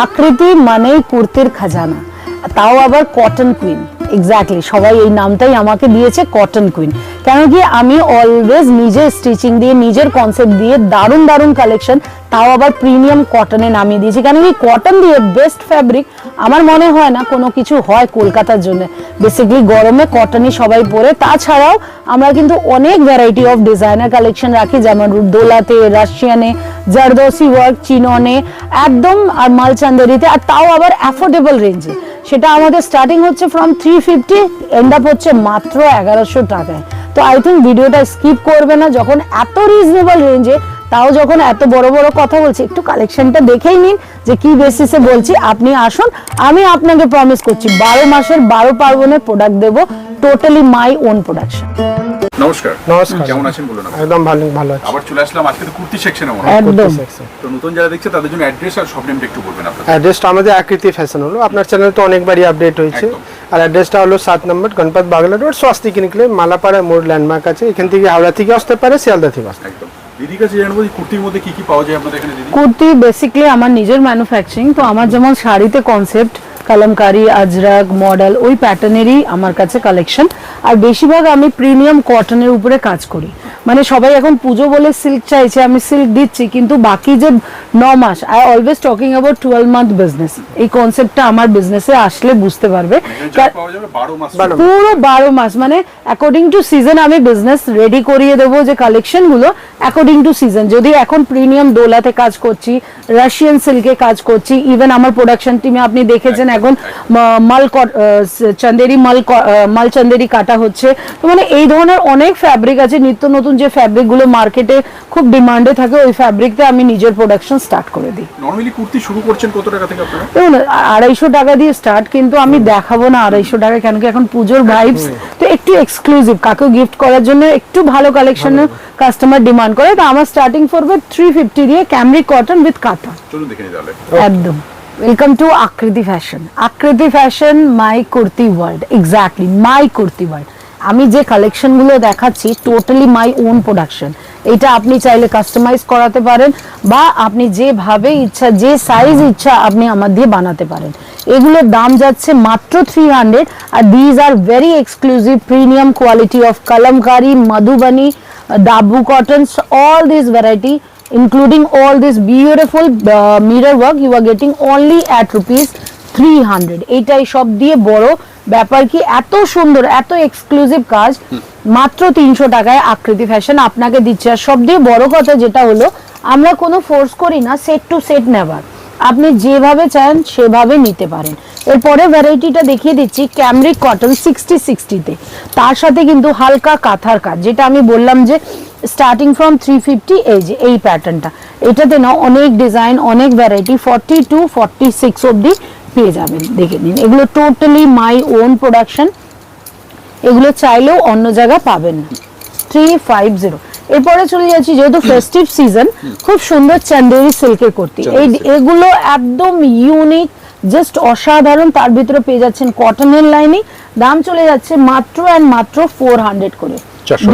আকৃতি মানেই কুর্তির খাজানা, তাও আবার কটন কুইন। এক্স্যাক্টলি, সবাই এই নামটাই আমাকে দিয়েছে কটন কুইন, কেন কি আমি অলওয়েজ নিজের স্টিচিং দিয়ে নিজের কনসেপ্ট দিয়ে দারুণ দারুণ কালেকশন, তাও আবার প্রিমিয়াম কটনে নামিয়ে দিয়েছি। কেন কি কটন দিয়ে বেস্ট ফ্যাব্রিক আমার মনে হয় না কোনো কিছু হয় কলকাতার জন্য। বেসিক্যালি গরমে কটনই সবাই পরে। তাছাড়াও আমরা কিন্তু অনেক ভ্যারাইটি অফ ডিজাইনার কালেকশন রাখি, যেমন দোলাতে, রাশিয়ানে, জারদোসি ওয়ার্ক, চিননে, একদম আর মালচান্দেরিতে, আর তাও আবার অ্যাফোর্ডেবল রেঞ্জে। সেটা আমাদের স্টার্টিং হচ্ছে ফ্রম 350, এন্ড আপ হচ্ছে মাত্র 1100 টাকায়। তো আই থিঙ্ক ভিডিওটা স্কিপ করবে না, যখন এত রিজনেবল রেঞ্জে, তাও যখন এত বড় বড় কথা বলছি, একটু কালেকশনটা দেখেই নিন যে কি বেসিসে বলছি। আপনি আসুন, আমি আপনাকে প্রমিস করছি 12 মাসের 12 পার্বণের প্রোডাক্ট দেবো, টোটালি মাই ওন প্রোডাকশন। নমস্কার। নমস্কার, কেমন আছেন বলুন? একদম ভালো আছি। আবার চলে আসলাম আজকে তো কুর্তি সেকশনে। একদম। তো নতুন যারা দেখছে তাদের জন্য অ্যাড্রেস আর শপ নেমটা একটু বলবেন আপনারা। অ্যাড্রেসটা আমাদের আকৃতি ফ্যাশন হলো, আপনার চ্যানেলে তো অনেকবারই আপডেট হয়েছে। আর অ্যাড্রেসটা হলো 7 নম্বর গণপত বাগলা রোড, স্বাস্তিক নিকলে মালাপাড়া মোড় ল্যান্ডমার্ক আছে। এখান থেকে হাওড়া থেকে আসতে পারে, শিয়ালদা থেকে আসতে। একদম। দিদির কাছে জানবো যে কুর্তির মধ্যে কি কি পাওয়া যায় আপনাদের এখানে দিদি? কুর্তি বেসিক্যালি আমার নিজের ম্যানুফ্যাকচারিং, তো আমার যেমন শাড়িতে কনসেপ্ট কালামকারি, আজরাক, মডেল, ওই প্যাটার্নেরই আমার কাছে কালেকশন। আর বেশিরভাগ আমি প্রিমিয়াম কটনের উপরে কাজ করি। মানে সবাই এখন পুজো বলে সিল্ক চাইছে, আমি সিল্ক দিচ্ছি, কিন্তু বাকি যে 9 মাস, I always talking about 12 month business. এই কনসেপ্টটা আমার বিজনেসে আসলে বুঝতে পারবে। পুরো 12 মাস, মানে অ্যাকর্ডিং টু সিজন আমি বিজনেস রেডি করিয়ে দেবো, যে কালেকশন গুলো অ্যাকর্ডিং টু সিজন। যদি এখন প্রিমিয়াম দোলাতে কাজ করছি, রাশিয়ান সিল্কে কাজ করছি, ইভেন আমার প্রোডাকশন টিমে আপনি দেখেছেন এখন মাল চান্দেরি কাটা হচ্ছে। তো মানে এই ধরনের অনেক ফ্যাব্রিক আছে, নিত্য নতুন যে ফ্যাব্রিক গুলো মার্কেটে খুব ডিমান্ডে থাকে, ওই ফ্যাব্রিকতে আমি নিজের প্রোডাকশন স্টার্ট করে দিই। নরমালি কুর্তি শুরু করছেন কত টাকা থেকে আপনারা? দেখুন 250 টাকা দিয়ে স্টার্ট, কিন্তু আমি দেখাবো না 250 টাকা, কেন কি এখন পুজোর ভাইবস, তো একটু এক্সক্লুসিভ কাকে গিফট করার জন্য একটু ভালো কালেকশন কাস্টমার ডিমান্ড করে। তো আমার স্টার্টিং পড়বে 350 দিয়ে ক্যামরিক কটন উইথ কাঁথা। চলুন দেখে নিই তাহলে। একদম। ওয়েলকাম টু আকৃতি ফ্যাশন। আকৃতি ফ্যাশন, মাই কুর্তি ওয়ার্ল্ড। এক্স্যাক্টলি, মাই কুর্তি ওয়ার্ল্ড। আমি যে কালেকশন গুলো দেখাচ্ছি টোটালি মাই ওন প্রোডাকশন। এটা আপনি চাইলে কাস্টমাইজ করাতে পারেন, বা আপনি যেভাবে ইচ্ছা, যে সাইজ ইচ্ছা আপনি আমার দিয়ে বানাতে পারেন। এগুলোর দাম যাচ্ছে মাত্র 300, আর these are very exclusive premium quality of Kalamkari, Madhubani, Dabu cotton, all these variety including all this beautiful mirror work you are getting only at ₹300। এইটাই সব দিয়ে বড় ব্যাপার কি এত সুন্দর, এত এক্সক্লুসিভ কাজ মাত্র 300 টাকায় আকৃতি ফ্যাশন আপনাকে দিচ্ছে। আর সব দিয়ে বড় কথা যেটা হলো, আমরা কোনো ফোর্স করি না সেট টু সেট নেবার, আপনি যেভাবে চান সেভাবে নিতে পারেন। এরপরে ভ্যারাইটিটা দেখিয়ে দিচ্ছি ক্যামরিক কটন 60-60-তে, তার সাথে কিন্তু হালকা কাঁথার কাজ, যেটা আমি বললাম যে স্টার্টিং ফ্রম 350। এই যে এই প্যাটার্নটা, এটাতে না অনেক ডিজাইন, অনেক ভ্যারাইটি 40 to 46 অবধি পেয়ে যাবেন। দেখে নিন, এগুলো টোটালি মাই ওন প্রোডাকশন, এগুলো চাইলেও অন্য জায়গা পাবেন না। 350। এরপরে চলে যাচ্ছি, যেহেতু ফেস্টিভ সিজন, খুব সুন্দর চান্দেরি সিল্কের কুর্তি। এগুলো একদম ইউনিক, জাস্ট অসাধারণ। তার ভিতরে পেয়ে যাচ্ছেন কটনের লাইনিং, দাম চলে যাচ্ছে মাত্র অ্যান্ড মাত্র 400 করে।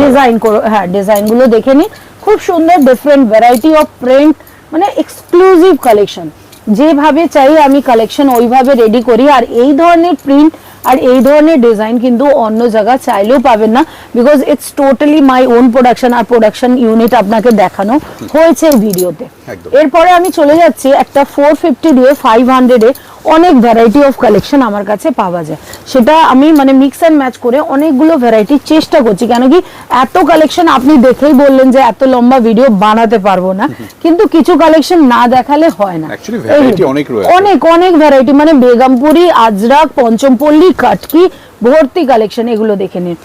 ডিজাইন করো, হ্যাঁ ডিজাইন গুলো দেখে নিন, খুব সুন্দর ডিফারেন্ট ভ্যারাইটি অফ প্রিন্ট, মানে এক্সক্লুসিভ কালেকশন। যেভাবে চাই আমি কালেকশন ওইভাবে রেডি করি। আর এই ধরনের প্রিন্ট আর এই ধরনের ডিজাইন কিন্তু অন্য জায়গায় চাইলেও পাবেন না, because it's totally my own production. আর প্রোডাকশন ইউনিট আপনাকে দেখানো হয়েছে এই ভিডিওতে। এরপরে আমি চলে যাচ্ছি একটা 450 দিয়ে 500-এ অনেক ভ্যারাইটি অফ কালেকশন আমার কাছে পাওয়া যায়। সেটা আমি মানে মিক্স অ্যান্ড ম্যাচ করে অনেকগুলো ভ্যারাইটির চেষ্টা করছি, কেন কি এত কালেকশন আপনি দেখেই বললেন যে এত লম্বা ভিডিও বানাতে পারবো না, কিন্তু কিছু কালেকশন না দেখালে হয় না। অনেক অনেক ভ্যারাইটি, মানে বেগমপুরি, আজরাক, পঞ্চমপল্লী, কাটকি, ভর্তি কালেকশন। এগুলো দেখে নিন,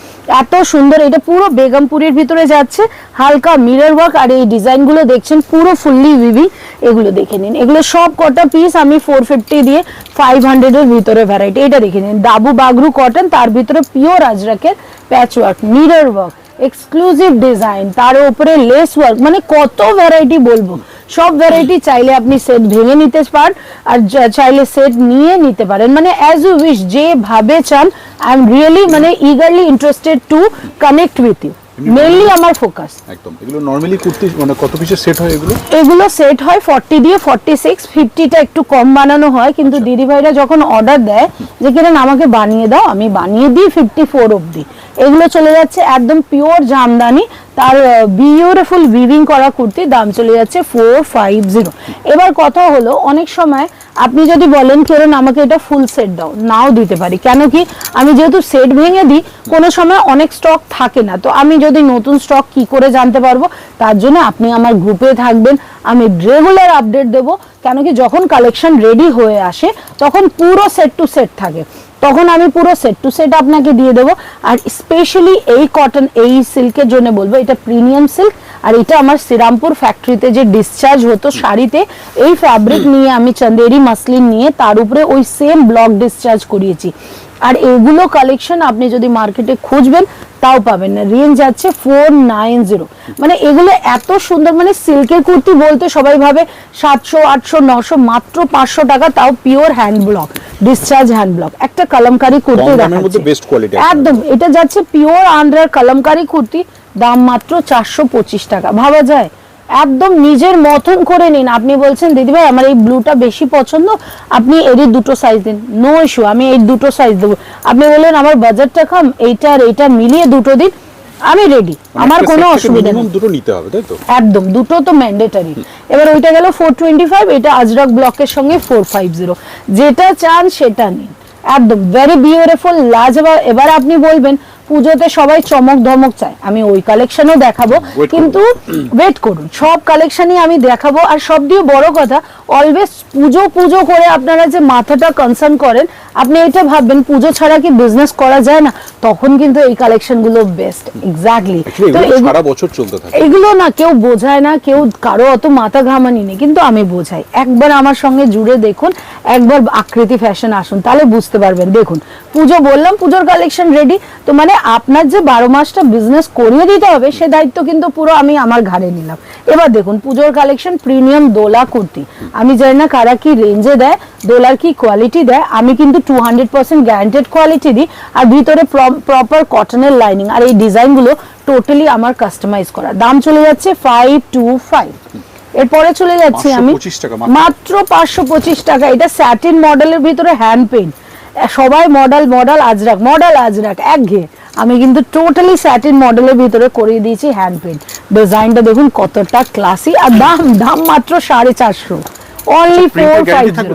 এত সুন্দর। এটা পুরো বেগমপুরের ভিতরে যাচ্ছে, হালকা মিরর ওয়ার্ক, আর এই ডিজাইন গুলো দেখছেন পুরো ফুললি উইভিং। এগুলো দেখে নিন, এগুলো সব কটা পিস আমি 450 দিয়ে 500-এর ভিতরে ভ্যারাইটি। এটা দেখে নিন, দাবু বাগরু কটন, তার ভিতরে পিওর আজরাকের patch work, mirror work, exclusive design, তার উপরে লেস ওয়ার্ক, মানে কত ভ্যারাইটি বলবো। সব ভ্যারাইটি চাইলে আপনি সেট ভেঙে নিতে পারেন, আর চাইলে সেট নিয়ে নিতে পারেন, মানে অ্যাজ ইউ উইশ, যেভাবে চান। আই এম রিয়েলি মানে eagerly interested to connect with you. Mainly আমার ফোকাস। একদম। এগুলো নরমালি কুর্তি মানে কত পিসের সেট হয় এগুলো? এগুলো সেট হয় 40 দিয়ে 46, 50টা একটু কম বানানো হয়, কিন্তু দিদি ভাইরা যখন অর্ডার দেয় যে কিরণ আমাকে বানিয়ে দাও, আমি বানিয়ে দিই 54 অবধি। এগুলো চলে যাচ্ছে একদম পিওর জামদানি, তার বিউটিফুল উইভিং করা কুর্তি, দাম চলে যাচ্ছে 450। এবার কথা হলো, অনেক সময় আপনি যদি বলেন কিরণ আমাকে এটা ফুল সেট দাও, নাও দিতে পারি। কেন কি, আমি যেহেতু সেট ভেঙে দিই, কোনো সময় অনেক স্টক থাকে না, তো আমি যদি নতুন স্টক কি করে জানতে পারবো? তার জন্য আপনি আমার গ্রুপে থাকবেন, আমি রেগুলার আপডেট দেবো। কেন কি, যখন কালেকশন রেডি হয়ে আসে তখন পুরো সেট টু সেট থাকে, তখন আমি পুরো সেট টু সেট আপনাকে দিয়ে দেবো। আর স্পেশালি এই কটন, এই সিল্কের জন্য বলবো, এটা প্রিমিয়াম সিল্ক, আর এটা আমার শ্রীরামপুর ফ্যাক্টরিতে যে ডিসচার্জ হতো শাড়িতে, এই ফ্যাব্রিক নিয়ে আমি চন্দেরি মাসলিন নিয়ে তার উপরে ওই সেম ব্লক ডিসচার্জ করিয়েছি। আর এগুলো কালেকশন আপনি যদি মার্কেটে খুঁজবেন তাও পাবেন না, রেঞ্জ আছে 490। মানে এগুলো এত সুন্দর, মানে সিল্কের কুর্তি বলতে সবাই ভাবে 700, 800, 900, মাত্র 500 টাকা, তাও pure hand block discharge hand block. একটা কলমকারী কুর্তি দেখাচ্ছি, একদম এটা যাচ্ছে পিওর আন্ডার কলমকারী কুর্তি, দাম মাত্র 425 টাকা। ভাবা যায়? একদম নিজের মতন করে নিন। আপনি বলছেন দিদি ভাই আমার এই ব্লুটা বেশি পছন্দ, আপনি এরই দুটো সাইজ দিন, নো ইস্যু, আমি এই দুটো সাইজ দেবো। আপনি বললেন আমার বাজেটটা কম, এইটা আর এইটা মিলিয়ে দুটো দিন, আমি রেডি, আমার কোনো অসুবিধা নেই। দুটো নিতে হবে তাই তো? একদম, দুটো তো ম্যান্ডেটরি। এবার ওইটা গেল 425, এটা আজরাক ব্লকের সঙ্গে 450। যেটা চান সেটা নিন, একদম ভেরি বিউটিফুল লাজবাব। এবার আপনি বলবেন পুজোতে সবাই চমক ধমক চায়, আমি ওই কালেকশনও দেখাবো, কিন্তু ওয়েট করুন, সব কালেকশনই আমি দেখাবো। আর সব দিয়ে বড় কথা, অলওয়েজ পুজো পুজো করে আপনারা যে মাথাটা কনসার্ন করেন, আপনি এটা ভাববেন পুজো ছাড়া কি বিজনেস করা যায় না, তখন কিন্তু এই কালেকশন গুলো বেস্ট। এক্স্যাক্টলি, তো সারা বছর চলতে থাকে এগুলো না, কেউ বোঝায় না, কেউ কারো অত মাথা ঘামানি নেই, কিন্তু আমি বোঝাই। একবার আমার সঙ্গে জুড়ে দেখুন, একবার আকৃতি ফ্যাশন আসুন, তাহলে বুঝতে পারবেন। দেখুন, পুজো বললাম, পুজোর কালেকশন রেডি, তো মানে আপনার যে 12 মাসটা বিজনেস করিয়ে দিতে হবে, সে দায়িত্ব কিন্তু পুরো আমি আমার ঘাড়ে নিলাম। এবার দেখুন পুজোর কালেকশন, প্রিমিয়াম দোলা কুর্তি। আমি জানি না কারা কি রেঞ্জে দেয়, দোলার কি কোয়ালিটি দেয়, আমি কিন্তু 200% গ্যারান্টেড কোয়ালিটি দিই, আর ভিতরে প্রপার কটনের লাইনিং, আর এই ডিজাইনগুলো টোটালি আমার কাস্টমাইজ করা। দাম চলে যাচ্ছে 525। এরপরে চলে যাচ্ছি আমি মাত্র 525 টাকা। এটা স্যাটিন মডেলের ভিতরে হ্যান্ড পেইন্ট, সবাই মডেল আজরাক একঘেয়ে, আমি কিন্তু টোটালি স্যাটিন মডেলের ভিতরে করিয়ে দিয়েছি হ্যান্ড পেইন্ট। ডিজাইনটা দেখুন কতটা ক্লাসি, আর দাম মাত্র 450, অনলি 450।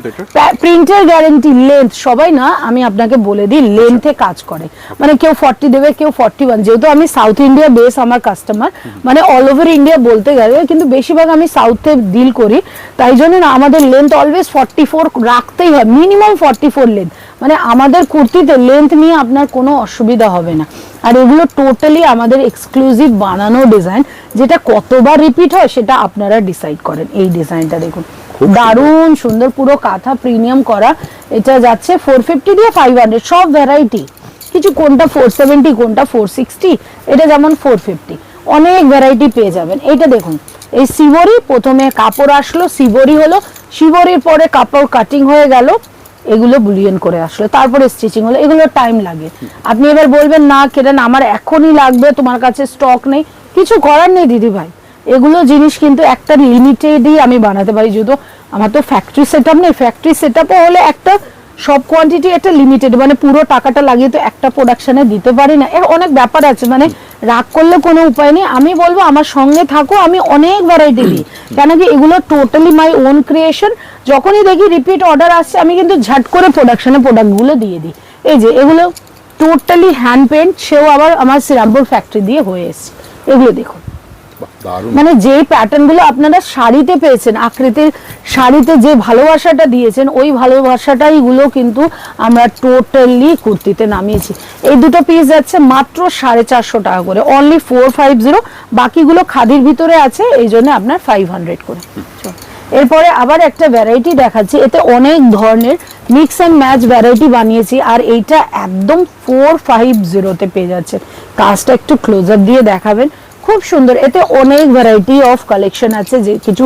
প্রিন্টের গ্যারান্টি, লেন্থ সবাই না, আমি আপনাকে বলে দিই, লেন্থে কাজ করে, মানে কেউ 40 দেবে, কেউ 41। যেহেতু আমি সাউথ ইন্ডিয়া বেস আমার কাস্টমার, মানে অল ওভার ইন্ডিয়া বলতে গেলে, কিন্তু বেশিরভাগ আমি সাউথে ডিল করি, তাই জন্য না আমাদের লেন্থ অলওয়েজ 44 রাখতেই হয়, মিনিমাম 44 লেন্থ। মানে আমাদের কুর্তিতে লেন্থ নিয়ে আপনার কোনো অসুবিধা হবে না। আর এগুলো টোটালি আমাদের এক্সক্লুসিভ বানানো ডিজাইন, যেটা কতবার রিপিট হয় সেটা আপনারা ডিসাইড করেন। এই ডিজাইনটা দেখুন, দারুণ সুন্দর, পুরো কাঁথা প্রিমিয়াম করা। এটা যাচ্ছে 450 দিয়ে 500, সব ভ্যারাইটি, কিছু কোনটা 470, কোনটা 460, এটা যেমন 450, অনেক ভ্যারাইটি পেয়ে যাবেন। এইটা দেখুন, এই সিবরি, প্রথমে কাপড় আসলো, সিবরি হলো, সিবরির পরে কাপড় কাটিং হয়ে গেল, এগুলো বুলিয়ন করে আসলো, তারপরে স্টিচিং হলো, এগুলো টাইম লাগে। আপনি এবার বলবেন না কিরণ আমার এখনই লাগবে, তোমার কাছে স্টক নেই, কিছু করার নেই দিদি ভাই, এগুলো জিনিস কিন্তু একটা লিমিটেডই আমি বানাতে পারি, যেহেতু আমার তো ফ্যাক্টরি সেটআপ নেই। ফ্যাক্টরি সেটআপও হলে একটা সব কোয়ান্টিটি একটা লিমিটেড, মানে পুরো টাকাটা লাগিয়ে তো একটা প্রোডাকশনে দিতে পারি না, এর অনেক ব্যাপার আছে, মানে রাগ করলে কোনো উপায় নেই। আমি বলবো আমার সঙ্গে থাকো, আমি অনেক ভ্যারাইটি দিই, কেন কি এগুলো টোটালি মাই ওন ক্রিয়েশন। যখনই দেখি রিপিট অর্ডার আসছে, আমি কিন্তু ঝট করে প্রোডাকশনে প্রোডাক্টগুলো দিয়ে দিই। এই যে এগুলো টোটালি হ্যান্ড পেন্ট, সেও আবার আমার শ্রীরামপুর ফ্যাক্টরি দিয়ে হয়ে এসছে। এগুলো দেখুন, মানে যে প্যাটার্ন গুলো আপনারা শাড়িতে পেয়েছেন, আকৃতির শাড়িতে যে ভালোবাসাটা দিয়েছেন, ওই ভালোবাসাটাই গুলো কিন্তু আমরা টোটালি কুর্তিতে নামিয়েছি। এই দুটো পিস যাচ্ছে মাত্র 450 টাকা করে, অনলি 450। বাকিগুলো খাদির ভিতরে আছে, এই জন্য আপনার 500 করে। এরপরে আবার একটা ভ্যারাইটি দেখাচ্ছি, এতে অনেক ধরনের মিক্স অ্যান্ড ম্যাচ ভ্যারাইটি বানিয়েছি, আর এইটা একদম 450-তে পেয়ে যাচ্ছে। কাজটা একটু ক্লোজআপ দিয়ে দেখাবেন, খুব সুন্দর। এতে অনেক ভ্যারাইটি অফ কালেকশন আছে, যে কিছু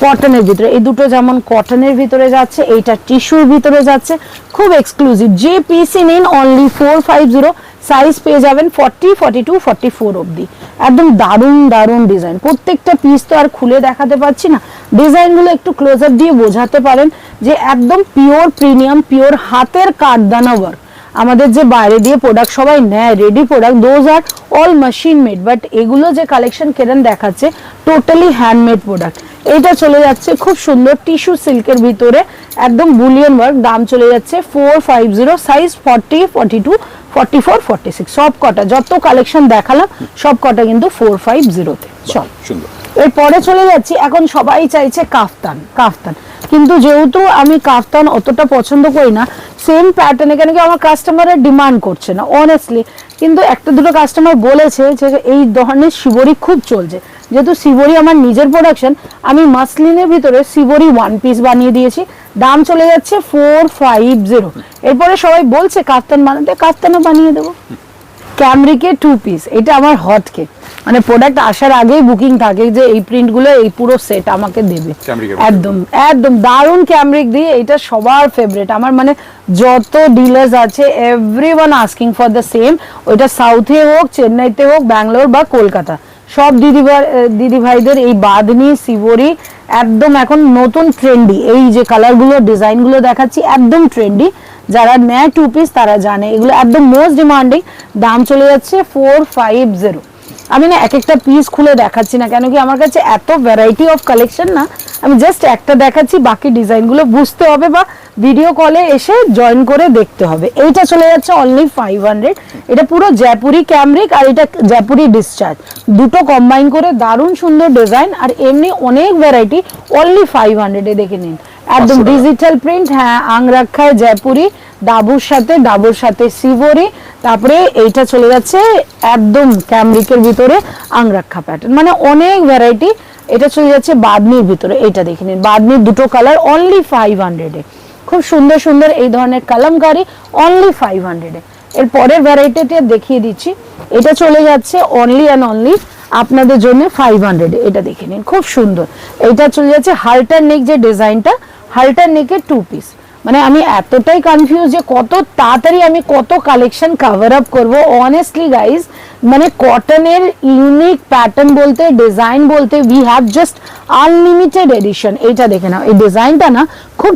কটনের ভিতরে, এই দুটো যেমন কটনের ভিতরে যাচ্ছে, এইটা টিস্যুর ভিতরে যাচ্ছে, খুব এক্সক্লুসিভ। যে পিসি নিন অনলি 450, সাইজ পেয়ে যাবেন 40, 42, 44 অবধি। একদম দারুণ দারুণ ডিজাইন, প্রত্যেকটা পিস তো আর খুলে দেখাতে পারছি না, ডিজাইনগুলো একটু ক্লোজআপ দিয়ে বোঝাতে পারেন যে একদম পিওর প্রিমিয়াম, পিওর হাতের কাঠদানা ওয়ার্ক। আমাদের যে বাইরে দিয়ে প্রোডাক্ট সবাই নেয় ready product, those are all machine made, but এগুলো যে কালেকশন কেরেন দেখাচ্ছে টোটালি হ্যান্ডমেড প্রোডাক্ট। এটা চলে যাচ্ছে খুব সুন্দর টিস্যু সিল্কের ভিতরে, একদম বুলিয়ন ওয়ার্ক, দাম চলে যাচ্ছে 450, সাইজ 40, 42, 44, 46, সব কটা যত কালেকশন দেখালাম সব কটা কিন্তু 450-তে। চল সুন্দর। এরপরে চলে যাচ্ছি, এখন সবাই চাইছে কাফতান, কাফতান, কিন্তু যেহেতু আমি কাফতান অতটা পছন্দ করি না, সেম প্যাটার্নে কেন কি আমার কাস্টমারের ডিমান্ড করছে না অনেস্টলি, কিন্তু একটা দুটো কাস্টমার বলেছে যে এই ধরনের শিবরি খুব চলছে, যেহেতু শিবরি আমার নিজের প্রোডাকশন, আমি মাসলিনের ভিতরে শিবরি ওয়ান পিস বানিয়ে দিয়েছি, দাম চলে যাচ্ছে 450। এরপরে সবাই বলছে কাফতান বানাতে, কাফতানও বানিয়ে দেবো। ক্যামরিকের 2 পিস, এটা আমার হট কেক, মানে প্রোডাক্ট আসার আগেই বুকিং থাকে যে এই প্রিন্টগুলো এই পুরো সেট আমাকে দেবে, একদম একদম দারুণ ক্যামরিক দিয়ে, এটা সবার ফেভারিট আমার, মানে যত ডিলার্স আছে everyone asking for the same, ওইটা সাউথে হোক, চেন্নাইতে হোক, ব্যাঙ্গালোর বা কলকাতা, সব দিদি ভাইদের এই বাঁধনি শিবরি একদম এখন নতুন ট্রেন্ডি, এই যে কালারগুলো ডিজাইনগুলো দেখাচ্ছি একদম ট্রেন্ডি, যারা নেয় 2 পিস তারা জানে এগুলো একদম মোস্ট ডিমান্ডিং, দাম চলে যাচ্ছে 450। আমি না এক একটা পিস খুলে দেখাচ্ছি না, কেন কি আমার কাছে এত ভ্যারাইটি অফ কালেকশন না, আমি জাস্ট একটা দেখাচ্ছি, বাকি ডিজাইনগুলো বুঝতে হবে বা ভিডিও কলে এসে জয়েন করে দেখতে হবে। এইটা চলে যাচ্ছে অনলি 500, এটা পুরো জয়পুরি ক্যামরিক আর এটা জয়পুরি ডিসচার্জ, দুটো কম্বাইন করে দারুণ সুন্দর ডিজাইন, আর এমনি অনেক ভ্যারাইটি, অনলি 500-এ দেখে নিন, একদম ডিজিটাল প্রিন্ট, হ্যাঁ আংরাক্ষায় জয়পুরি, ডাবুর সাথে শিবরি, তারপরে এইটা চলে যাচ্ছে একদম ক্যামরিকের ভিতরে আংরাক্ষা প্যাটার্ন, মানে অনেক ভ্যারাইটি। এটা চলে যাচ্ছে বাদনির ভিতরে, এটা দেখে নিন, বাদনির দুটো কালার অনলি 500-এ, খুব সুন্দর সুন্দর এই ধরনের কালামকারি অনলি 500-এ। এর পরের ভ্যারাইটিটা দেখিয়ে দিচ্ছি, এটা চলে যাচ্ছে অনলি অ্যান্ড অনলি আপনাদের জন্য 500, এটা দেখে নিন খুব সুন্দর। এটা চলে যাচ্ছে হাল্টার নেক, যে ডিজাইনটা হাল্টার নেকের 2 পিস, মানে আমি এতটাই কনফিউজ যে কত তাড়াতাড়ি আমি কত কালেকশন কভার আপ করবো অনেস্টলি গাইজ, মানে কটনের ইউনিক প্যাটার্ন বলতে, ডিজাইন বলতে, we have just unlimited edition. এইটা দেখে নাও, এই ডিজাইনটা না খুব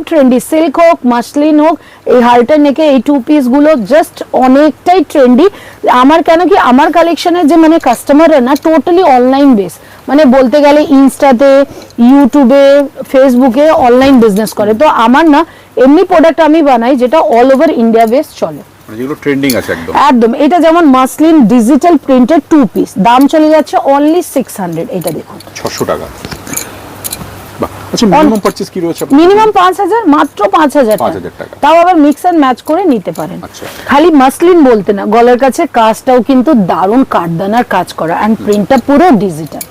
ট্রেন্ডি, সিল্ক হোক মাসলিন হোক, এই হাল্টার নেকে এই 2 পিস গুলো জাস্ট অনেকটাই ট্রেন্ডি। আমার কেন কি আমার কালেকশনের যে মানে কাস্টমাররা না টোটালি অনলাইন বেস, মানে বলতে গেলে ইনস্টাতে, ইউটিউবে, ফেসবুকে অনলাইন বিজনেস করে, তো আমার না এমনি প্রোডাক্ট আমি বানাই যেটা অল ওভার ইন্ডিয়া বেস চলে, যেগুলো ট্রেন্ডিং আছে একদম একদম। এটা যেমন মাসলিন ডিজিটাল প্রিন্টেড 2 পিস, দাম চলে যাচ্ছে অনলি 600, এটা দেখুন 600 টাকা। আচ্ছা মিনিমাম পারচেজ কি রয়েছে? মিনিমাম 5000, মাত্র 5000 টাকা, তাও আবার মিক্স এন্ড ম্যাচ করে নিতে পারেন। আচ্ছা, খালি মাসলিন বলতে না, গলার কাছে কাজটাও কিন্তু দারুণ কাঠদানার কাজ করা, এন্ড প্রিন্টটা পুরো ডিজিটাল।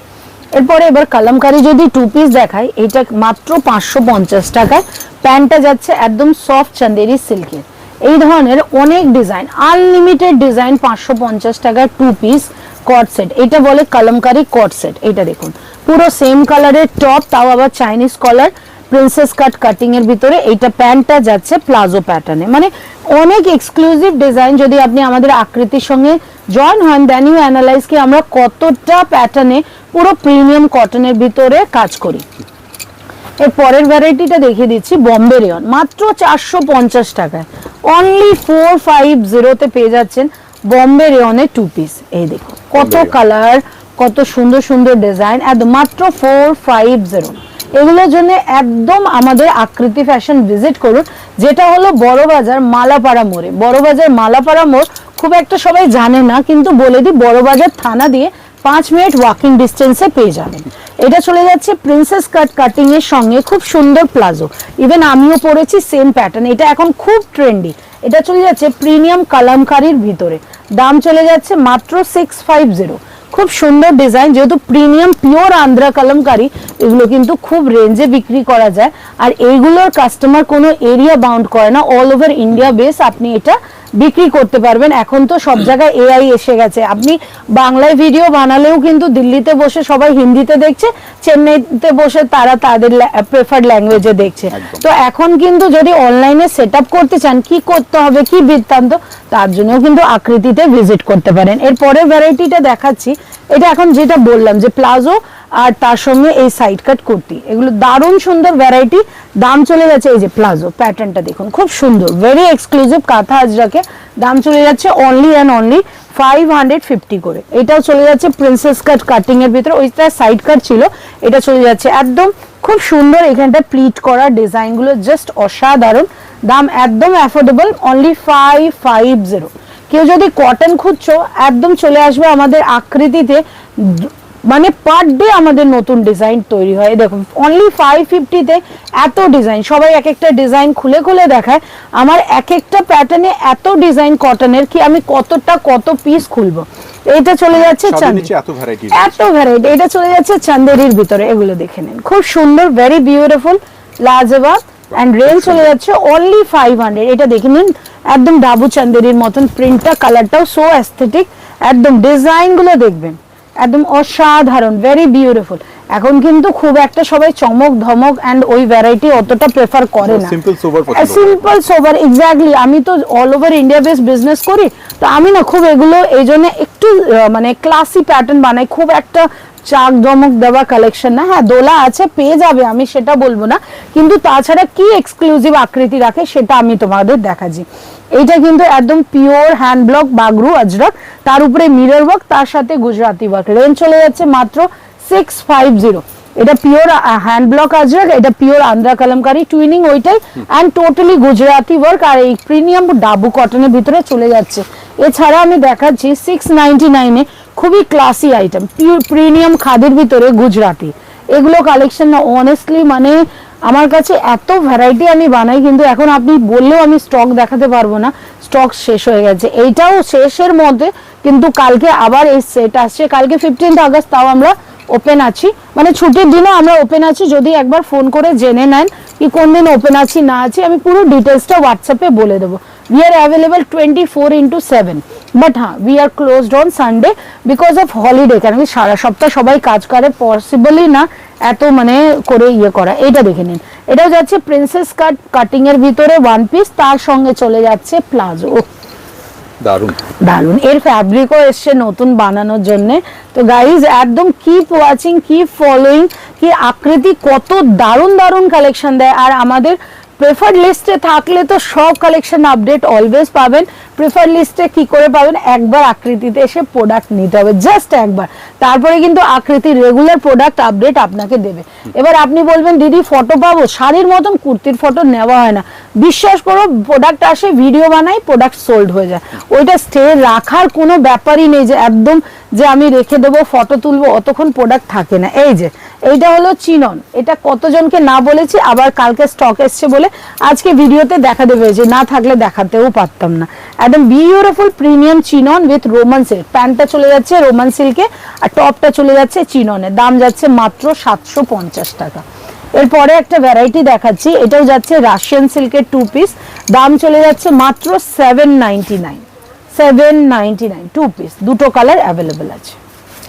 এরপরে এবার কালামকারি যদি 2 পিস দেখাই, এটা মাত্র 550 টাকায়, প্যান্টটা যাচ্ছে একদম সফট চান্দেরি সিল্কের, এই ধরনের অনেক ডিজাইন, আনলিমিটেড ডিজাইন, 550 টাকার 2 পিস কট সেট, এটা বলে কালামকারি কট সেট। এটা দেখুন পুরো সেম কালারের টপ, তাও আবার চাইনিজ কলার, প্রিন্সেস কাট কাটিং এর ভিতরে, এইটা প্যান্টটা যাচ্ছে প্লাজো প্যাটার্নে, মানে অনেক এক্সক্লুসিভ ডিজাইন। যদি আপনি আমাদের আকৃতির সঙ্গে জয়েন হন, দেন ইউ অ্যানালাইজ কি আমরা কতটা প্যাটার্নে পুরো প্রিমিয়াম কটনের ভিতরে কাজ করি। এর পরের ভ্যারাইটিটা দেখিয়ে দিচ্ছি, বম্বে রেয়ন, মাত্র 450 টাকায়, অনলি 450-তে পেয়ে যাচ্ছেন বম্বে রেয়নের 2 পিস। এই দেখো কত কালার, কত সুন্দর সুন্দর ডিজাইন, একদম মাত্র 450। এগুলোর জন্য একদম আমাদের আকৃতি ফ্যাশন ভিজিট করুন, যেটা হলো বড়বাজার মালাপাড়া মোড়ে। বড়বাজার মালাপাড়া মোড় খুব একটা সবাই জানে না, কিন্তু বলে দিই বড়বাজার থানা দিয়ে 5 মিনিট ওয়াকিং ডিস্টেন্সে পেয়ে যাবেন। এটা চলে যাচ্ছে প্রিন্সেস কাট কাটিং এর সঙ্গে খুব সুন্দর প্লাজো, ইভেন আমিও পরেছি সেম প্যাটার্ন, এটা এখন খুব ট্রেন্ডি। এটা চলে যাচ্ছে প্রিমিয়াম কালামকারির ভিতরে, দাম চলে যাচ্ছে মাত্র 650। খুব সুন্দর ডিজাইন, যেহেতু প্রিমিয়াম পিওর আন্ধ্রা কালামকারি, এগুলো কিন্তু খুব রেঞ্জে বিক্রি করা যায়, আর এইগুলোর কাস্টমার কোনো এরিয়া বাউন্ড করে না, অল ওভার ইন্ডিয়া বেস আপনি এটা বিক্রি করতে পারবেন। এখন তো সব জায়গায় এআই এসে গেছে, আপনি বাংলায় ভিডিও বানালেও কিন্তু দিল্লিতে বসে সবাই হিন্দিতে দেখছে, চেন্নাইতে বসে তারা তাদের প্রেফার্ড ল্যাঙ্গুয়েজে দেখছে। তো এখন কিন্তু যদি অনলাইনে সেট আপ করতে চান, কি করতে হবে, কি বৃত্তান্ত, তার জন্য কিন্তু আকৃতিতে ভিজিট করতে পারেন। এরপরে ভ্যারাইটিটা দেখাচ্ছি, এটা এখন যেটা বললাম যে প্লাজো আর তার সঙ্গে এই সাইড কাট কুর্তি, এগুলো দারুণ সুন্দর ভ্যারাইটি। দাম চলে যাচ্ছে, এই যে প্লাজো প্যাটার্নটা দেখুন খুব সুন্দর, ভেরি এক্সক্লুসিভ কাঁথা আজরাকে, দাম চলে যাচ্ছে অনলি অ্যান্ড অনলি 550 করে। এটাও চলে যাচ্ছে প্রিন্সেস কাট কাটিং এর ভিতরে, ওইটা সাইড কাট ছিল, এটা চলে যাচ্ছে একদম খুব সুন্দর। এখানটা প্লিট করা ডিজাইন গুলো জাস্ট অসাধারণ, দাম একদম অ্যাফোর্ডেবল, অনলি 550। কেউ যদি কটন খুঁজছো একদম চলে আসবে আমাদের আকৃতিতে, মানে পার ডে আমাদের নতুন ডিজাইন তৈরি হয়। দেখুন অনলি 550-তে এত ডিজাইন, সবাই এক একটা ডিজাইন খুলে খুলে দেখায়, আমার এক একটা প্যাটার্নে এত ডিজাইন কটনের কি আমি কত পিস খুলবো। এটা চলে যাচ্ছে এত ভ্যারাইটি, এটা চলে যাচ্ছে চান্দেরির ভিতরে, এগুলো দেখে নিন খুব সুন্দর, ভেরি বিউটিফুল, লাজবাব, এন্ড রেঞ্জ চলে যাচ্ছে অনলি 500। এটা দেখে নিন একদম ডাবু চান্দেরির মতন প্রিন্টটা, কালারটাও সো অ্যাস্থেটিক, একদম ডিজাইন গুলো দেখবেন একদম অসাধারণ, ভেরি বিউটিফুল। এখন কিন্তু খুব একটা সবাই চমক ধমক এন্ড ওই ভ্যারাইটি অতটা প্রেফার করে না, সিম্পল সোবার, এক্স্যাক্টলি। আমি তো all over India base business করি, তো আমি না খুব এগুলো এই জন্য একটু মানে ক্লাসি প্যাটার্ন বানাই, খুব একটা চাক ধমক দেওয়া কালেকশন না। হ্যাঁ দোলা আছে, পেয়ে যাবে, আমি সেটা বলবো না, কিন্তু তাছাড়া কি এক্সক্লুসিভ আকৃতি রাখে সেটা আমি তোমাদের দেখাচ্ছি। এইটা কিন্তু একদম পিওর হ্যান্ড ব্লক বাগরু আজরক, তার উপরে মিরর ওয়ার্ক, তার সাথে গুজরাটি ওয়ার্ক, রেঞ্জ চলে যাচ্ছে মাত্র 650। এটা পিওর হ্যান্ড ব্লক আজরক, এটা পিওর আন্দ্রা কালামকারী টুইনিং ওইটাই, এন্ড টোটালি গুজরাটি ওয়ার্ক, আর এই প্রিমিয়াম ডাবু কটনের ভিতরে চলে যাচ্ছে। এছাড়া আমি দেখাচ্ছি 699-এ খুবই ক্লাসি আইটেম, প্রিমিয়াম খাদের ভিতরে গুজরাটি, এগুলো কালেকশন না অনেস্টলি মানে আমার কাছে এত ভ্যারাইটি আমি বানাই, কিন্তু এখন আপনি বললেও আমি স্টক দেখাতে পারবো না, স্টক শেষ হয়ে গেছে। এইটাও শেষের মধ্যে, কিন্তু কালকে আবার এই সেট আসছে, কালকে 15 আগস্ট, তাও আমরা ওপেন আছি, মানে ছুটির দিনও আমরা ওপেন আছি। যদি একবার ফোন করে জেনে নেন কি কোন দিন ওপেন আছি না আছি, আমি পুরো ডিটেলসটা হোয়াটসঅ্যাপে বলে দেবো। We are available 24/7, but we are closed on Sunday because of holiday, কারণ সারা সপ্তাহ সবাই কাজ করে, পসিবলই না এত মানে করে ইয়ে করা। এটা দেখে নিন, এটাও যাচ্ছে প্রিন্সেস কাট কাটিং এর ভিতরে ওয়ান পিস, তার সঙ্গে চলে যাচ্ছে প্লাজো, দারুন দারুন। এর ফ্যাব্রিকও এসছে নতুন বানানোর জন্য। তো গাইজ একদম কিপ ওয়াচিং, কিপ ফলোইং, কি আকৃতি কত দারুন দারুন কালেকশন দেয়। আর আমাদের প্রেফার্ড লিস্টে থাকলে তো সব কালেকশন আপডেট অলওয়েজ পাবেন। প্রেফার্ড লিস্টে কি করে পাবেন, একবার আকৃতিতে এসে প্রোডাক্ট নিতে হবে, জাস্ট একবার, তারপরে কিন্তু আকৃতির রেগুলার প্রোডাক্ট আপডেট আপনাকে দেবে। এবার আপনি বলবেন দিদি ফটো পাবো, শাড়ির মতন কুর্তির ফটো নেওয়া হয় না, বিশ্বাস করো, প্রোডাক্ট আসে, ভিডিও বানাই, প্রোডাক্ট সোল্ড হয়ে যায়, ওইটা স্টে রাখার কোনো ব্যাপারই নেই যে একদম যে আমি রেখে দেবো ফটো তুলবো, অতক্ষণ প্রোডাক্ট থাকে না। এই যে এইটা হলো চিনন, এটা কতজনকে না বলেছি, আবার কালকে স্টক এসছে বলে আজকে ভিডিওতে দেখা দেবে, যে না থাকলে দেখাতেও পারতাম না। একদম beautiful premium chinon with Roman silk, প্যান্টটা চলে যাচ্ছে রোমান সিল্কে, আর টপটা চলে যাচ্ছে চিননে, দাম যাচ্ছে মাত্র 750 টাকা। এরপরে একটা ভ্যারাইটি দেখাচ্ছি, এটাও যাচ্ছে রাশিয়ান সিল্কের 2 পিস, দাম চলে যাচ্ছে মাত্র 799 2 পিস, দুটো কালার অ্যাভেলেবেল আছে,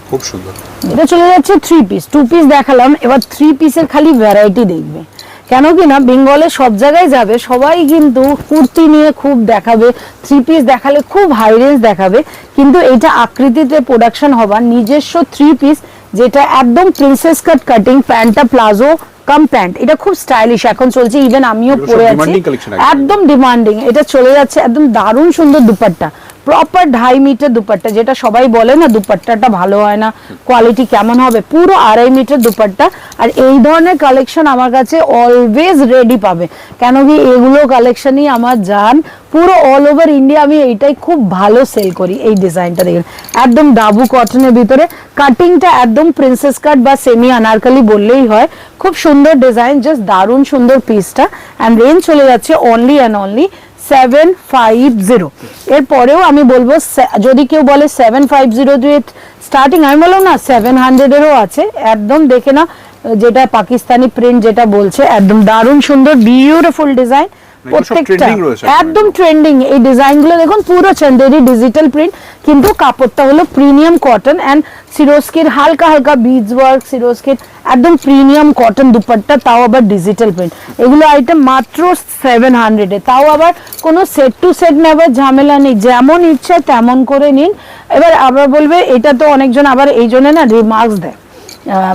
খুব সুন্দর। এটা চলে যাচ্ছে 3 পিস, 2 পিস দেখালাম, এবার 3 পিসের খালি ভ্যারাইটি দেখবে, কেন কি না বেঙ্গলে সব জায়গায় যাবে সবাই কিন্তু কুর্তি নিয়ে খুব দেখাবে, 3 পিস দেখালে খুব হাই রেঞ্জ দেখাবে, কিন্তু এটা আকৃতিতে প্রোডাকশন হবার নিজস্ব 3 পিস, যেটা একদম প্রিন্সেস কাট কাটিং, প্যান্টটা প্লাজো কাম প্যান্ট, এটা খুব স্টাইলিশ এখন চলছে, ইভেন আমিও পরে আছি, একদম ডিমান্ডিং। এটা চলে যাচ্ছে একদম দারুণ সুন্দর দুপাট্টা, প্রপার 2.5 মিটার দুপাট্টা, যেটা সবাই বলে না দুপাট্টাটা ভালো হয় না, কোয়ালিটি কেমন হবে, পুরো 2.5 মিটার দুপাট্টা। আর এই ধরনের কালেকশন আমার কাছে অলওয়েজ রেডি পাবে, কেন কি এগুলো কালেকশনই আমার জান, পুরো অল ওভার ইন্ডিয়া আমি এইটাই খুব ভালো সেল করি। এই ডিজাইনটা দেখুন, একদম ডাবু কটনের ভিতরে, কাটিংটা একদম প্রিন্সেস কাট বা সেমি আনারকলি বললেই হয়, খুব সুন্দর ডিজাইন, জাস্ট দারুণ সুন্দর পিসটা, এন্ড রেঞ্জ চলে যাচ্ছে অনলি অ্যান্ড অনলি 750। এরপরেও আমি বলবো যদি কেউ বলে 750 দিয়ে স্টার্টিং, আমি বললাম না 700-এরও আছে, একদম দেখে না, যেটা পাকিস্তানি প্রিন্ট যেটা বলছে, একদম দারুণ সুন্দর বিউটিফুল ডিজাইন, প্রত্যেকটা trending রয়েছে একদম ট্রেন্ডিং। এই ডিজাইনগুলো দেখুন পুরো চন্দেরি ডিজিটাল প্রিন্ট, কিন্তু কাপড়টা হলো প্রিমিয়াম কটন অ্যান্ড সিরোস্কির হালকা হালকা বিডস ওয়ার্ক, সিরোস্কির একদম প্রিমিয়াম কটন দুপাট্টা, তাও আবার ডিজিটাল প্রিন্ট। এগুলো আইটেম মাত্র 700 এ, তাও আবার কোনো সেট টু সেট নেবার ঝামেলা নেই, যেমন ইচ্ছা তেমন করে নিন। এবার আবার বলবে এটা তো অনেকজন আবার এই জন্য না রিমার্কস দেয়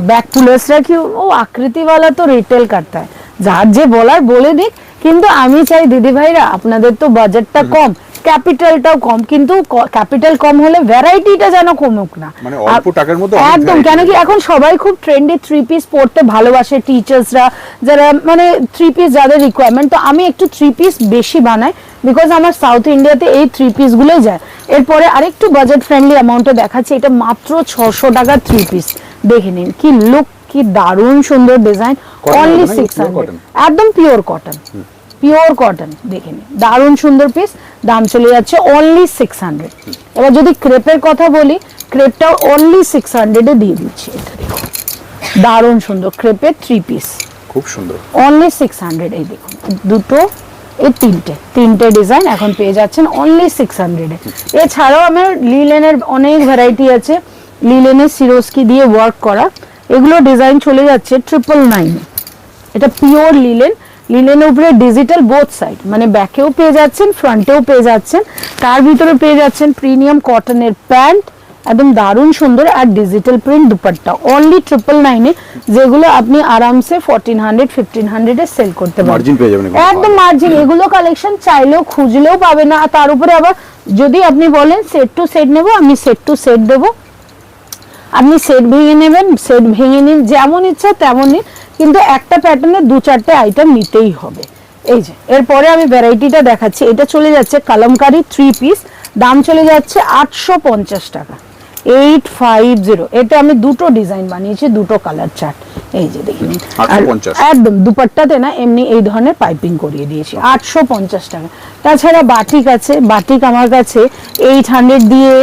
ব্যাক পুলার্সরা কি ও আকৃতিওয়ালা তো রিটেল করতে হয়, যার যে বলার বলে দিক। কিন্তু আমি চাই দিদি ভাইরা আপনাদের তো বাজেটটা কম, ক্যাপিটালটাও কম, কিন্তু ক্যাপিটাল কম হলে ভ্যারাইটিটা যেন কমুক না, মানে অল্প টাকার মধ্যে একদম। কেন কি এখন সবাই খুব ট্রেন্ডে থ্রি পিস পরতে ভালোবাসে, টিচার্সরা যারা মানে থ্রি পিস যাদের রিকোয়ারমেন্ট, তো আমি একটু থ্রি পিস বেশি বানাই বিকজ আমার সাউথ ইন্ডিয়াতে এই থ্রি পিস গুলোই যায়। এরপরে আরেকটু বাজেট ফ্রেন্ডলি অ্যামাউন্টে দেখাচ্ছি, এটা মাত্র 600 টাকার থ্রি পিস। দেখে নিন কি লুক, কি দারুণ সুন্দর ডিজাইন, অনলি 600, একদম পিওর কটন, পিওর কটন। দেখে নিন দারুণ সুন্দর পিস, দাম চলে যাচ্ছে অনলি 600। এবার যদি ক্রেপের কথা বলি, ক্রেপটাও অনলি 600 এ দিয়ে দিচ্ছি। এটা দেখুন দারুণ সুন্দর ক্রেপের থ্রি পিস, খুব সুন্দর, অনলি 600। এই দেখুন দুটো, এই তিনটে ডিজাইন এখন পেয়ে যাচ্ছেন অনলি 600 এ। এছাড়াও আমার লিলেনের অনেক ভ্যারাইটি আছে, লিলেনের সিরোস্কি দিয়ে ওয়ার্ক করা, এগুলো ডিজাইন চলে যাচ্ছে 999 এ। এটা পিওর লিলেন, লিলেনের উপরে ডিজিটাল বোথ সাইড, মানে ব্যাকেও পেয়ে যাচ্ছেন ফ্রন্টেও পেয়ে যাচ্ছেন, তার ভিতরে পেয়ে যাচ্ছেন প্রিমিয়াম কটনের প্যান্ট, একদম দারুণ সুন্দর, আর ডিজিটাল প্রিন্ট দুপাট্টা, অনলি 999 এ, যেগুলো আপনি আরামসে 1400 1500 এ সেল করতে পারবেন, মার্জিন পেয়ে যাবেন একদম মার্জিন। এগুলো কালেকশন চাইলেও খুঁজলেও পাবে না। আর তার উপরে আবার যদি আপনি বলেন সেট টু সেট নেবো, আমি সেট টু সেট দেবো, আপনি সেট ভেঙে নেবেন, সেট ভেঙে নিন, যেমন ইচ্ছা তেমন নিন, কিন্তু একটা প্যাটার্নে 2-4টে আইটেম নিতেই হবে। এই যে এরপরে আমি ভ্যারাইটিটা দেখাচ্ছি, এটা চলে যাচ্ছে কালামকারী থ্রি পিস, দাম চলে যাচ্ছে 850 টাকা, 850। এটা আমি দুটো ডিজাইন বানিয়েছি, দুটো কালার চার্ট, এই যে দেখে নিন, একদম দুপাট্টাতে না এমনি এই ধরনের পাইপিং করিয়ে দিয়েছি, 850 টাকা। তাছাড়া বাটিক আছে, বাটিক আমার কাছে 800 দিয়ে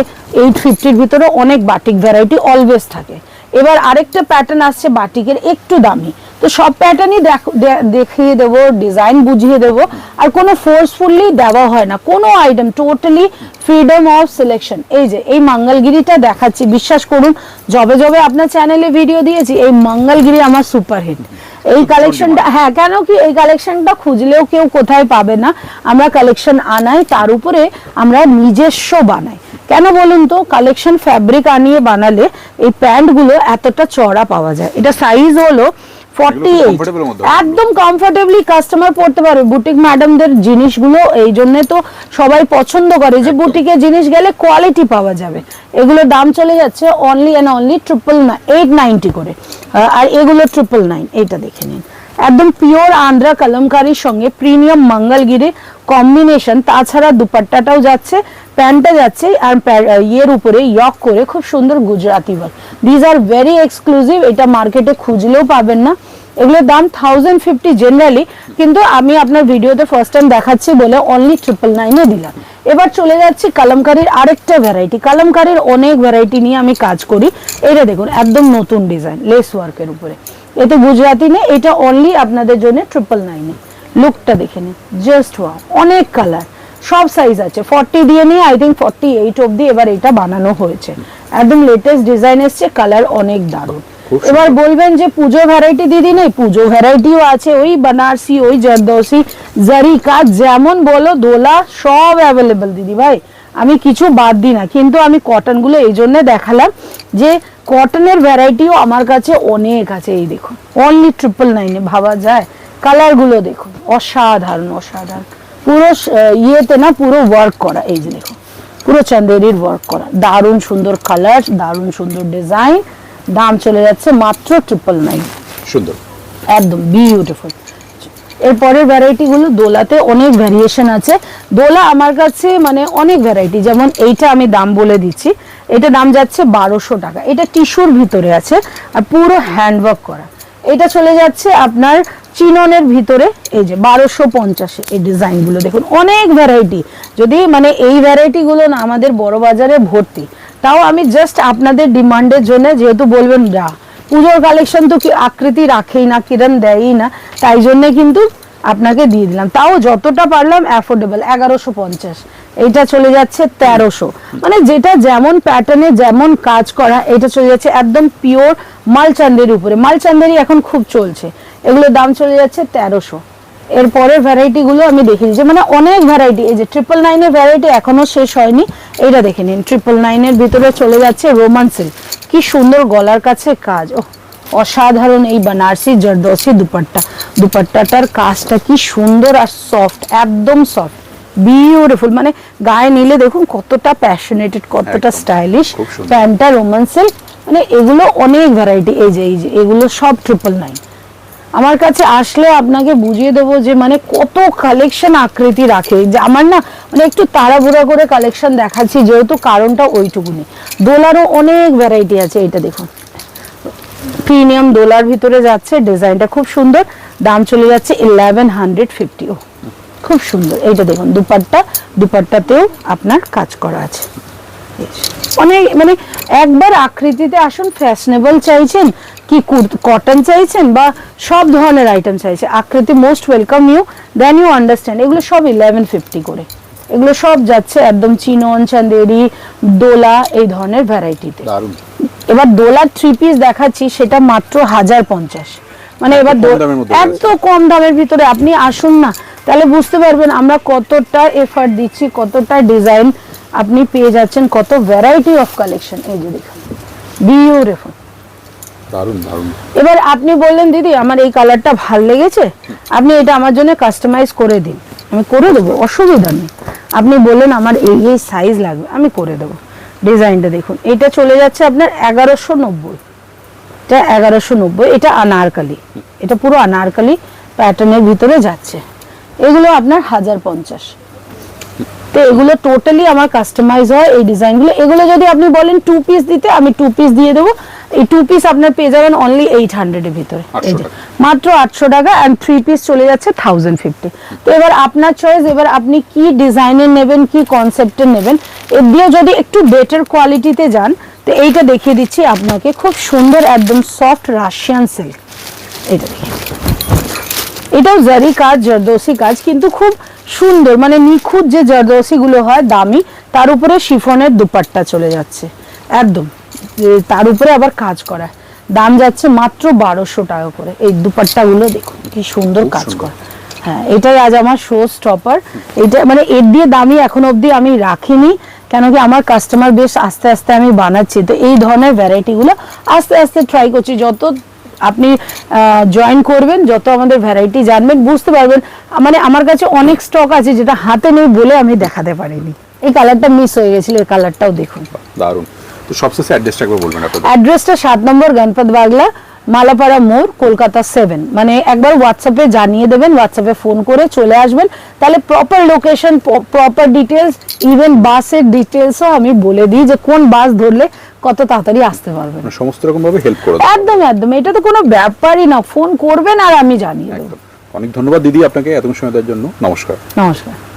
850-র ভিতরে অনেক বাটিক ভ্যারাইটি অলওয়েজ থাকে। এবার আরেকটা প্যাটার্ন আসছে বাটিকের একটু দামি, তো সব প্যাটার্নই দেখিয়ে দেবো, ডিজাইন বুঝিয়ে দেবো, আর কোনো ফোর্সফুলি দেওয়া হয় না কোনো item, totally freedom of selection. এই যে এই মঙ্গলগিরিটা দেখাচ্ছি, বিশ্বাস করুন যবে যবে আপনার চ্যানেলে ভিডিও দিয়েছি, এই মঙ্গলগিরি আমার সুপারহিট। এই কালেকশনটা, হ্যাঁ কেন কি এই কালেকশনটা খুঁজলেও কেউ কোথায় পাবে না, আমরা কালেকশন আনাই, তার উপরে আমরা নিজস্ব বানাই। কেন বলুন তো, কালেকশন ফ্যাব্রিক আনিয়ে বানালে এই প্যান্টগুলো এতটা চড়া পাওয়া যায়। এটা সাইজ হলো 48, একদম কমফোর্টেবলি কাস্টমার পড়তে পারবে। বুটিক ম্যাডামদের জিনিসগুলো এই জন্য তো সবাই পছন্দ করে যে বুটিকে জিনিস গেলে কোয়ালিটি পাওয়া যাবে। এগুলোর দাম চলে যাচ্ছে অনলি এন্ড অনলি 890 করে, আর এগুলো 999। এটা দেখে নিন, একদম পিওর আন্ধ্রা কলমকারীর সঙ্গে প্রিমিয়াম মঙ্গলগিরি কম্বিনেশন। তাছাড়া দুপাট্টাটাও যাচ্ছে, প্যান্টটা যাচ্ছে, আর ইয়ের উপরে ইয়ক করে খুব সুন্দর Gujarati work. These are very exclusive, এটা মার্কেটে খুঁজলেও পাবেন না। এগুলোর দাম 1050 জেনারেলি, কিন্তু আমি আপনার ভিডিওতে ফার্স্ট টাইম দেখাচ্ছি বলে অনলি 999 এ দিলাম। এবার চলে যাচ্ছি কলমকারীর আরেকটা ভ্যারাইটি। কলমকারীর অনেক ভ্যারাইটি নিয়ে আমি কাজ করি। এটা দেখুন একদম নতুন ডিজাইন, লেস ওয়ার্কের উপরে, এতে গুজরাটি নেই, এটা অনলি আপনাদের জন্য 999 এ। লুকটা দেখে নিন, জাস্ট ওয়াও, অনেক কালার, সব সাইজ আছে, 40 দিয়ে নিয়ে আই থিঙ্ক 48 অবধি এবার এটা বানানো হয়েছে। একদম লেটেস্ট ডিজাইন এসছে, কালার অনেক দারুণ। এবার বলবেন যে পুজো ভ্যারাইটি দিদি নেই, পুজো ভ্যারাইটিও আছে, ওই বানারসি, ওই জর্দোসি, জারি কাজ, যেমন বলো দোলা, সব অ্যাভেলেবল দিদি ভাই, আমি কিছু বাদ দিই না। কিন্তু আমি কটনগুলো এই জন্য দেখালাম যে কটনের ভ্যারাইটিও আমার কাছে অনেক আছে। এই দেখুন অনলি 999 এ, ভাবা যায়? কালারগুলো দেখুন, অসাধারণ অসাধারণ, পুরো ইয়েতে না পুরো ওয়ার্ক করা, এই যে দেখুন পুরো চন্দেরির ওয়ার্ক করা, দারুণ সুন্দর কালার, দারুণ সুন্দর ডিজাইন। দাম চলে যাচ্ছে মাত্র 999, সুন্দর, একদম বিউটিফুল। এরপরের ভ্যারাইটি গুলো দোলাতে অনেক ভ্যারিয়েশন আছে। দোলা আমার কাছে মানে অনেক ভ্যারাইটি, যেমন এইটা আমি দাম বলে দিচ্ছি, এটা দাম যাচ্ছে 1200 টাকা। এটা টিস্যুর ভিতরে আছে আর পুরো হ্যান্ডওয়ার্ক করা। এটা চলে যাচ্ছে আপনার চিননের ভিতরে, এই যে 1250। এই ডিজাইন গুলো দেখুন, অনেক ভ্যারাইটি। যদি মানে এই ভ্যারাইটি গুলো না আমাদের বড় বাজারে ভর্তি, তাও আমি জাস্ট আপনাদের ডিমান্ডের জন্য, যেহেতু বলবেন পুজোর কালেকশন তো কি আকৃতি রাখেই না, কিরণ দেয়ই না, তাই জন্য কিন্তু আপনাকে দিয়ে দিলাম, তাও যতটা পারলাম অ্যাফোর্ডেবল। 1150, এইটা চলে যাচ্ছে 1300। মানে যেটা যেমন প্যাটার্নে যেমন কাজ করা, এটা চলে যাচ্ছে একদম পিওর মালচান্দেরি উপরে। মালচান্দেরি এখন খুব চলছে, এগুলোর দাম চলে যাচ্ছে 1300। এরপরের ভ্যারাইটি গুলো আমি দেখিয়ে দিচ্ছি, মানে অনেক ভ্যারাইটি। এই যে 999 এর ভ্যারাইটি এখনো শেষ হয়নি, এটা দেখে নিন। 999 এর ভিতরে চলে যাচ্ছে রোমান সিল্ক, কি সুন্দর গলার কাছে কাজ, ও অসাধারণ। এই বানারসি জরদোসি দুপাট্টা, দুপাট্টাটার কাজটা কি সুন্দর আর সফট, একদম সফট, বিউটিফুল। মানে গায়ে নিলে দেখুন কতটা প্যাশনেটেড, কতটা স্টাইলিশ। প্যান্টটা রোমান সিল্ক, মানে এগুলো অনেক ভ্যারাইটি। এই যে এগুলো সব 999। আমার কাছে আসলে আপনাকে বুঝিয়ে দেবো যে মানে কত কালেকশন আকৃতি রাখে। যে আমার না মানে একটু তাড়াহুড়া করে কালেকশন দেখাচ্ছি, যেহেতু কারণটা ওইটুকুনি। দোলারও অনেক ভ্যারাইটি আছে। এটা দেখুন, প্রিমিয়াম দোলার ভিতরে যাচ্ছে, ডিজাইনটা খুব সুন্দর, দাম চলে যাচ্ছে 1150। ও খুব সুন্দর। এইটা দেখুন দুপাট্টা, দুপাট্টাতেও আপনার কাজ করা আছে। অনেক মানে একবার আকৃতিতে আসুন, ফ্যাশনেবল চাইছেন কি কটন চাইছেন বা সব ধরনের আইটেম চাইছে, আকৃতি most welcome you, then you understand. এগুলো সব 1150 করে, এগুলো সব যাচ্ছে একদম চিনন, চান্দেরি, দোলা, এই ধরনের ভ্যারাইটিতে। এবার দোলার 3 পিস দেখাচ্ছি, সেটা মাত্র 1050। মানে এবার এত কম দামের ভিতরে আপনি আসুন না, তাহলে বুঝতে পারবেন আমরা কতটা এফর্ট দিচ্ছি, কতটা ডিজাইন আপনি পেয়ে যাচ্ছেন, কত ভ্যারাইটি অফ কালেকশন। এই যে দেখুন, বিউটিফুল, দারুণ দারুণ। এবার আপনি বললেন দিদি আমার এই কালারটা ভালো লেগেছে, আপনি এটা আমার জন্য কাস্টমাইজ করে দিন, আমি করে দেবো, অসুবিধা নেই। আপনি বললেন আমার এই সাইজ লাগবে, আমি করে দেবো। ডিজাইনটা দেখুন, এটা চলে যাচ্ছে আপনার 1190। এটা 1190, এটা আনারকলি, এটা পুরো আনারকলি প্যাটার্নের ভিতরে যাচ্ছে। এগুলো আপনার 1050। তো এগুলো টোটালি আমার কাস্টমাইজ হয় এই ডিজাইনগুলো। এগুলো যদি আপনি বলেন 2 পিস দিতে, আমি 2 পিস দিয়ে দেবো। এই 2 পিস আপনার পেয়ে যাবেন অনলি 800 এর ভিতরে, এই যে মাত্র 800 টাকা। এন্ড 3 পিস চলে যাচ্ছে 1050। তো এবার আপনার চয়েস, এবার আপনি কি ডিজাইনের নেবেন, কি কনসেপ্টের নেবেন। এর দিয়ে যদি একটু বেটার কোয়ালিটিতে যান, তো এইটা দেখিয়ে দিচ্ছি আপনাকে, খুব সুন্দর একদম সফট রাশিয়ান সিল্ক। এটা দেখুন, এটাও জারি কাজ, জরদোসি কাজ, কিন্তু খুব সুন্দর, মানে নিখুঁত যে জরদোসি গুলো হয় দামি, তার উপরে শিফনের দুপাট্টা চলে যাচ্ছে একদম, তার উপরে আবার কাজ করা। দাম যাচ্ছে মাত্র 1200 টাকা করে। এই দুপাট্টা গুলো দেখুন কি সুন্দর কাজ করা। হ্যাঁ, এটাই আজ আমার শো স্টপার। এটা মানে এর দিয়ে দামি এখন অবধি আমি রাখিনি, কেন কি আমার কাস্টমার বেশ আস্তে আস্তে আমি বানাচ্ছি। তো এই ধরনের ভ্যারাইটি গুলো আস্তে আস্তে ট্রাই করছি। যত আপনি জয়েন করবেন, যত আমাদের ভ্যারাইটি জানবেন, বুঝতে পারবেন। মানে আমার কাছে অনেক স্টক আছে যেটা হাতে নেই বলে আমি দেখাতে পারিনি। এই কালারটা মিস হয়ে গেছিল, এই কালারটাও দেখুন, দারুণ। তো সবশেষে অ্যাড্রেসটা একবার বলবেন আপনাদের। অ্যাড্রেসটা 7 নম্বর গণপত বাগলা, মালাপাড়া মোড়, কলকাতা 7। মানে একবার হোয়াটসঅ্যাপে জানিয়ে দেবেন, হোয়াটসঅ্যাপে ফোন করে চলে আসবেন, তাহলে proper location, proper details, even বাসের ডিটেলসও আমি বলে দিই যে কোন বাস ধরলে কত তাড়াতাড়ি আসতে পারবেন। সমস্ত রকম ভাবে হেল্প করে দেব। একদম একদম, এটা তো কোনো ব্যাপারই না, ফোন করবেন আর আমি জানিয়ে দেবো। অনেক ধন্যবাদ দিদি আপনাকে এত সময় দেওয়ার জন্য। নমস্কার। নমস্কার।